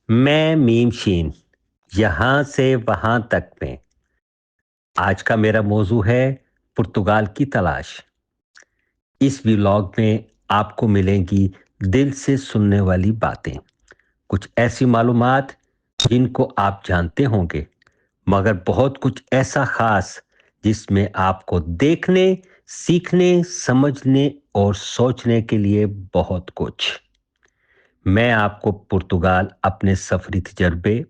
मैं मीम शीन यहाँ से वहां तक में। आज का मेरा मौजू है पुर्तगाल की तलाश। इस व्लॉग में आपको मिलेंगी दिल से सुनने वाली बातें, कुछ ऐसी मालूमात जिनको आप जानते होंगे, मगर बहुत कुछ ऐसा खास जिसमें आपको देखने, सीखने, समझने और सोचने के लिए बहुत कुछ। मैं आपको पुर्तगाल अपने सफरी तजर्बे,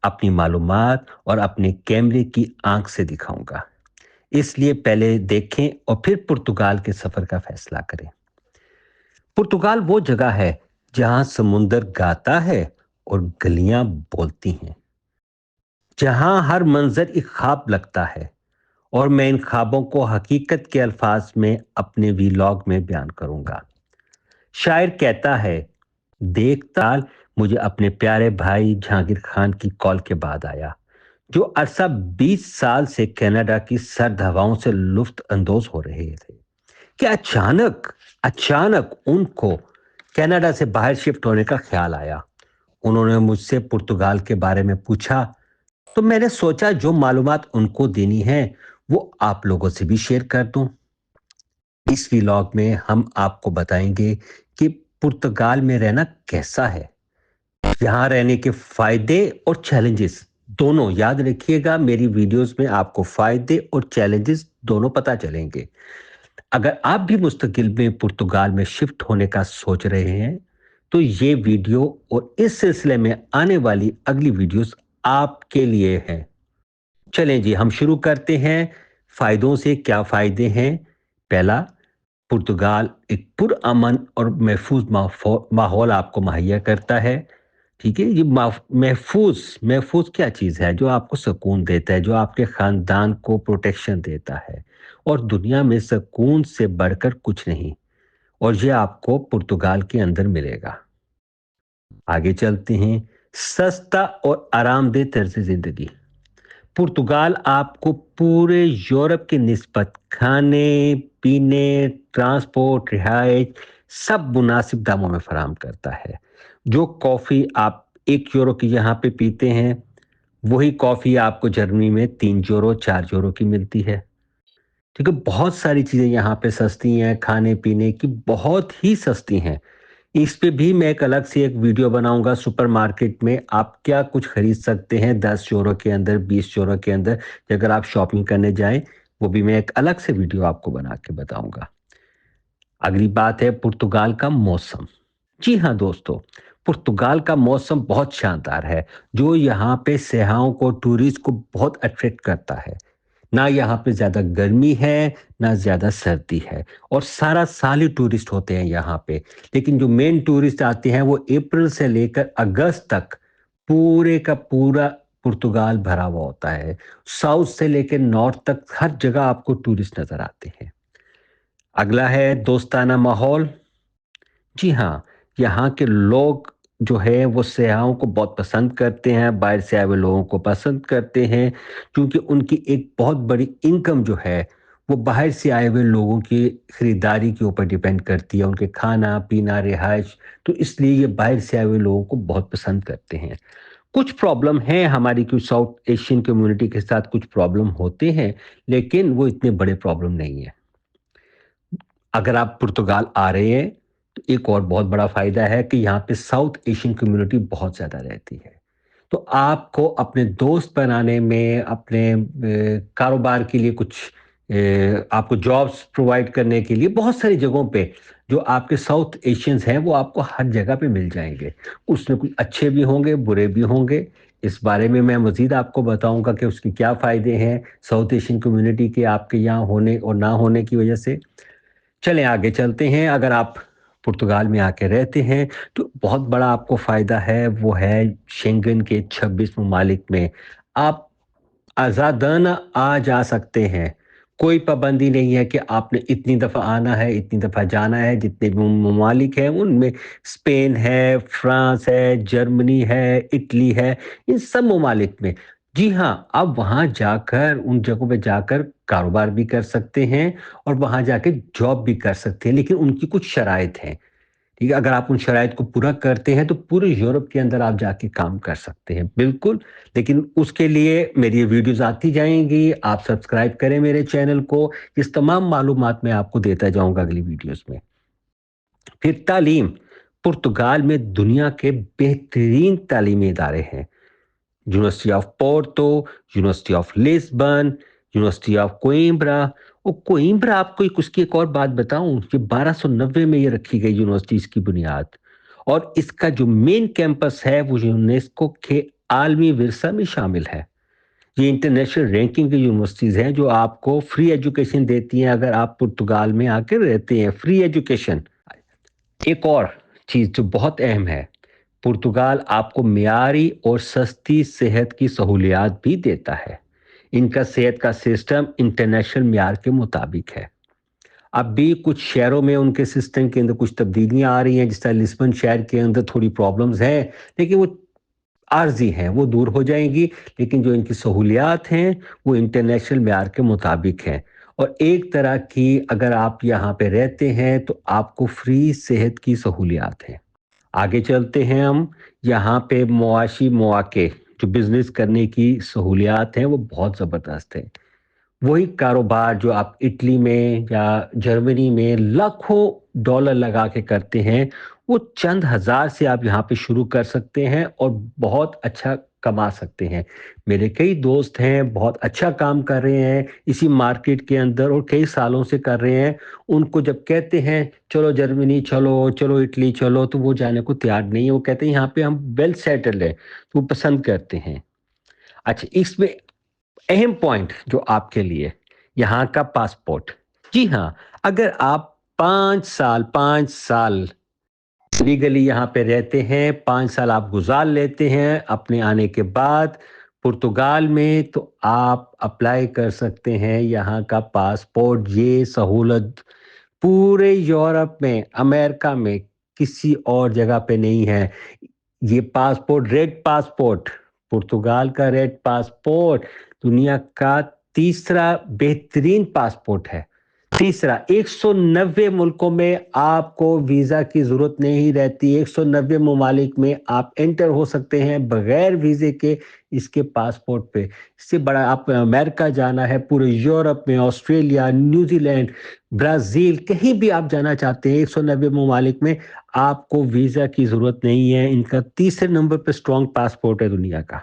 अपनी मालूमात और अपने कैमरे की आंख से दिखाऊंगा। इसलिए पहले देखें और फिर पुर्तगाल के सफर का फैसला करें। पुर्तगाल वो जगह है जहां समुंदर गाता है और गलियां बोलती हैं, जहां हर मंजर एक ख्वाब लगता है और मैं इन ख्वाबों को हकीकत के अल्फाज में अपने वीलॉग में बयान करूंगा। शायर कहता है, देखता मुझे अपने प्यारे भाई जहांगीर खान की कॉल के बाद आया, जो अरसा 20 साल से कनाडा की सर्द हवाओं से लुफ्त अंदोज हो रहे थे कि अचानक अचानक उनको कनाडा से बाहर शिफ्ट होने का ख्याल आया। उन्होंने मुझसे पुर्तगाल के बारे में पूछा, तो मैंने सोचा जो मालूमात उनको देनी है वो आप लोगों से भी शेयर कर दूं। इस व्लॉग में हम आपको बताएंगे कि पुर्तगाल में रहना कैसा है, यहाँ रहने के फायदे और चैलेंजेस दोनों। याद रखिएगा, मेरी वीडियोस में आपको फायदे और चैलेंजेस दोनों पता चलेंगे। अगर आप भी मुस्तकिल में पुर्तगाल में शिफ्ट होने का सोच रहे हैं तो ये वीडियो और इस सिलसिले में आने वाली अगली वीडियोस आपके लिए हैं। चलें जी, हम शुरू करते हैं फायदों से। क्या फायदे हैं? पहला, पुर्तगाल एक पुरअमन और महफूज माहौल आपको मुहैया करता है। ठीक है, ये महफूज महफूज क्या चीज़ है? जो आपको सुकून देता है, जो आपके खानदान को प्रोटेक्शन देता है, और दुनिया में सुकून से बढ़कर कुछ नहीं, और ये आपको पुर्तगाल के अंदर मिलेगा। आगे चलते हैं। सस्ता और आरामदेह तर्ज जिंदगी। पुर्तगाल आपको पूरे यूरोप की निस्बत खाने पीने, ट्रांसपोर्ट, रिहाइश सब मुनासिब दामों में फराहम करता है। जो कॉफ़ी आप 1 यूरो की यहाँ पे पीते हैं, वही कॉफ़ी आपको जर्मनी में 3 यूरो 4 यूरो की मिलती है। ठीक है, बहुत सारी चीज़ें यहाँ पे सस्ती हैं, खाने पीने की बहुत ही सस्ती हैं। इस पे भी मैं एक अलग से एक वीडियो बनाऊंगा। सुपरमार्केट में आप क्या कुछ खरीद सकते हैं 10 यूरो के अंदर, 20 यूरो के अंदर, अगर आप शॉपिंग करने जाएं, वो भी मैं एक अलग से वीडियो आपको बना के बताऊंगा। अगली बात है पुर्तगाल का मौसम। जी हाँ दोस्तों, पुर्तगाल का मौसम बहुत शानदार है, जो यहाँ पे सयाहों को, टूरिस्ट को बहुत अट्रैक्ट करता है। ना यहाँ पे ज़्यादा गर्मी है, ना ज़्यादा सर्दी है, और सारा साल ही टूरिस्ट होते हैं यहाँ पे। लेकिन जो मेन टूरिस्ट आते हैं वो अप्रैल से लेकर अगस्त तक पूरे का पूरा पुर्तगाल भरा हुआ होता है। साउथ से लेकर नॉर्थ तक हर जगह आपको टूरिस्ट नज़र आते हैं। अगला है दोस्ताना माहौल। जी हाँ, यहाँ के लोग जो है वो सयाहों को बहुत पसंद करते हैं, बाहर से आए हुए लोगों को पसंद करते हैं, क्योंकि उनकी एक बहुत बड़ी इनकम जो है वो बाहर से आए हुए लोगों की खरीदारी के ऊपर डिपेंड करती है, उनके खाना पीना रिहाइश। तो इसलिए ये बाहर से आए हुए लोगों को बहुत पसंद करते हैं। कुछ प्रॉब्लम है हमारी, कुछ साउथ एशियन कम्युनिटी के साथ कुछ प्रॉब्लम होते हैं, लेकिन वो इतने बड़े प्रॉब्लम नहीं है। अगर आप पुर्तगाल आ रहे हैं तो एक और बहुत बड़ा फायदा है कि यहाँ पे साउथ एशियन कम्युनिटी बहुत ज़्यादा रहती है। तो आपको अपने दोस्त बनाने में, अपने कारोबार के लिए कुछ आपको जॉब्स प्रोवाइड करने के लिए बहुत सारी जगहों पे जो आपके साउथ एशियंस हैं वो आपको हर जगह पे मिल जाएंगे। उसमें कुछ अच्छे भी होंगे, बुरे भी होंगे। इस बारे में मैं मज़ीद आपको बताऊंगा कि उसके क्या फ़ायदे हैं साउथ एशियन कम्युनिटी के आपके यहाँ होने और ना होने की वजह से। चलें आगे चलते हैं। अगर आप पुर्तगाल में आके रहते हैं तो बहुत बड़ा आपको फ़ायदा है, वो है शेंगन के 26 ममालिक में आप आज़ादाना आ जा सकते हैं। कोई पाबंदी नहीं है कि आपने इतनी दफ़ा आना है, इतनी दफ़ा जाना है। जितने भी ममालिक हैं उनमें स्पेन है, फ्रांस है, जर्मनी है, इटली है, इन सब ममालिक में जी हाँ, आप वहाँ जाकर, उन जगहों पे जाकर कारोबार भी कर सकते हैं और वहाँ जाके जॉब भी कर सकते हैं, लेकिन उनकी कुछ शराइत हैं। ठीक है, अगर आप उन शराइत को पूरा करते हैं तो पूरे यूरोप के अंदर आप जाके काम कर सकते हैं, बिल्कुल। लेकिन उसके लिए मेरी ये वीडियोस आती जाएंगी, आप सब्सक्राइब करें मेरे चैनल को। इस तमाम मालूमात मैं आपको देता जाऊंगा अगली वीडियोस में। फिर तालीम, पुर्तगाल में दुनिया के बेहतरीन तालीमी इदारे हैं। University of Porto, University of Lisbon, University of Coimbra. और कोइम्ब्रा, आपको उसकी एक और बात बताऊं, ये 1290 में ये रखी गई यूनिवर्सिटी, इसकी बुनियाद। और इसका जो मेन कैंपस है वो यूनेस्को के आलमी विरसा में शामिल है। ये इंटरनेशनल रैंकिंग की यूनिवर्सिटीज हैं जो आपको फ्री एजुकेशन देती हैं अगर आप पुर्तगाल में आकर रहते हैं, फ्री एजुकेशन। एक और चीज जो बहुत अहम है, पुर्तगाल आपको मियारी और सस्ती सेहत की सहूलियात भी देता है। इनका सेहत का सिस्टम इंटरनेशनल मियार के मुताबिक है। अब भी कुछ शहरों में उनके सिस्टम के अंदर कुछ तब्दीलियां आ रही हैं, जिस तरह लिस्बन शहर के अंदर थोड़ी प्रॉब्लम्स हैं, लेकिन वो आर्जी हैं, वो दूर हो जाएंगी। लेकिन जो इनकी सहूलियात हैं वो इंटरनेशनल मियार के मुताबिक हैं। और एक तरह की, अगर आप यहाँ पे रहते हैं तो आपको फ्री सेहत की सहूलियात हैं। आगे चलते हैं हम। यहाँ पे मुआशी मौके, जो बिजनेस करने की सहूलियात हैं वो बहुत ज़बरदस्त है। वही कारोबार जो आप इटली में या जर्मनी में लाखों डॉलर लगा के करते हैं, वो चंद हजार से आप यहाँ पे शुरू कर सकते हैं और बहुत अच्छा कमा सकते हैं। मेरे कई दोस्त हैं, बहुत अच्छा काम कर रहे हैं इसी मार्केट के अंदर और कई सालों से कर रहे हैं। उनको जब कहते हैं चलो जर्मनी चलो, चलो इटली चलो, तो वो जाने को तैयार नहीं है। वो कहते हैं यहाँ पे हम वेल सेटल्ड है, तो वो पसंद करते हैं। अच्छा, इसमें अहम पॉइंट जो आपके लिए, यहाँ का पासपोर्ट। जी हाँ, अगर आप 5 साल लीगली यहाँ पे रहते हैं, 5 साल आप गुजार लेते हैं अपने आने के बाद पुर्तगाल में, तो आप अप्लाई कर सकते हैं यहाँ का पासपोर्ट। ये सहूलत पूरे यूरोप में, अमेरिका में किसी और जगह पे नहीं है। ये पासपोर्ट, रेड पासपोर्ट, पुर्तगाल का रेड पासपोर्ट दुनिया का तीसरा बेहतरीन पासपोर्ट है। तीसरा, 190 मुल्कों में आपको वीजा की जरूरत नहीं रहती। 190 ममालिक में आप एंटर हो सकते हैं बगैर वीजे के इसके पासपोर्ट पे। इससे बड़ा, आप अमेरिका जाना है, पूरे यूरोप में, ऑस्ट्रेलिया, न्यूजीलैंड, ब्राजील, कहीं भी आप जाना चाहते हैं 190 ममालिक में, आपको वीजा की जरूरत नहीं है। इनका तीसरे नंबर पे स्ट्रॉन्ग पासपोर्ट है दुनिया का।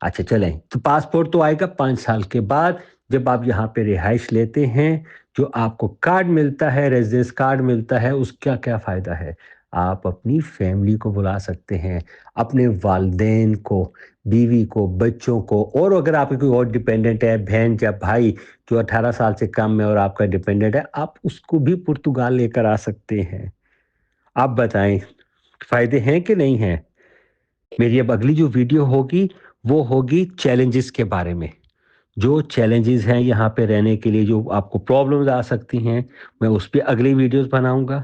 अच्छा चलें, तो पासपोर्ट तो आएगा 5 साल के बाद, जब आप यहाँ पे रिहाइश लेते हैं। जो आपको कार्ड मिलता है, रेजिडेंस कार्ड मिलता है, उसका क्या फ़ायदा है? आप अपनी फैमिली को बुला सकते हैं, अपने वालिदैन को, बीवी को, बच्चों को, और अगर आपके कोई और डिपेंडेंट है, बहन या भाई जो 18 साल से कम है और आपका डिपेंडेंट है, आप उसको भी पुर्तगाल लेकर आ सकते हैं। आप बताएं, फ़ायदे हैं कि नहीं हैं? मेरी अब अगली जो वीडियो होगी वो होगी चैलेंजेस के बारे में। जो चैलेंजेस हैं यहाँ पे रहने के लिए, जो आपको प्रॉब्लम्स आ सकती हैं, मैं उस पे अगली वीडियोस बनाऊंगा।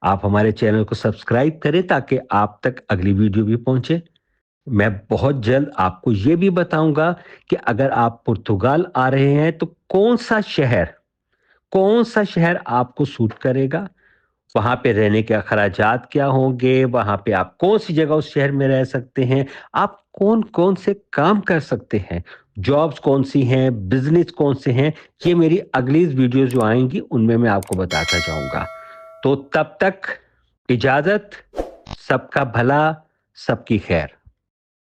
आप हमारे चैनल को सब्सक्राइब करें ताकि आप तक अगली वीडियो भी पहुंचे। मैं बहुत जल्द आपको ये भी बताऊंगा कि अगर आप पुर्तगाल आ रहे हैं तो कौन सा शहर आपको सूट करेगा, वहां पे रहने के अखराजात क्या होंगे, वहां पे आप कौन सी जगह उस शहर में रह सकते हैं, आप कौन कौन से काम कर सकते हैं, जॉब्स कौन सी हैं, बिजनेस कौन से हैं, ये मेरी अगली वीडियोस जो आएंगी उनमें मैं आपको बताता जाऊंगा। तो तब तक इजाजत, सबका भला, सबकी खैर।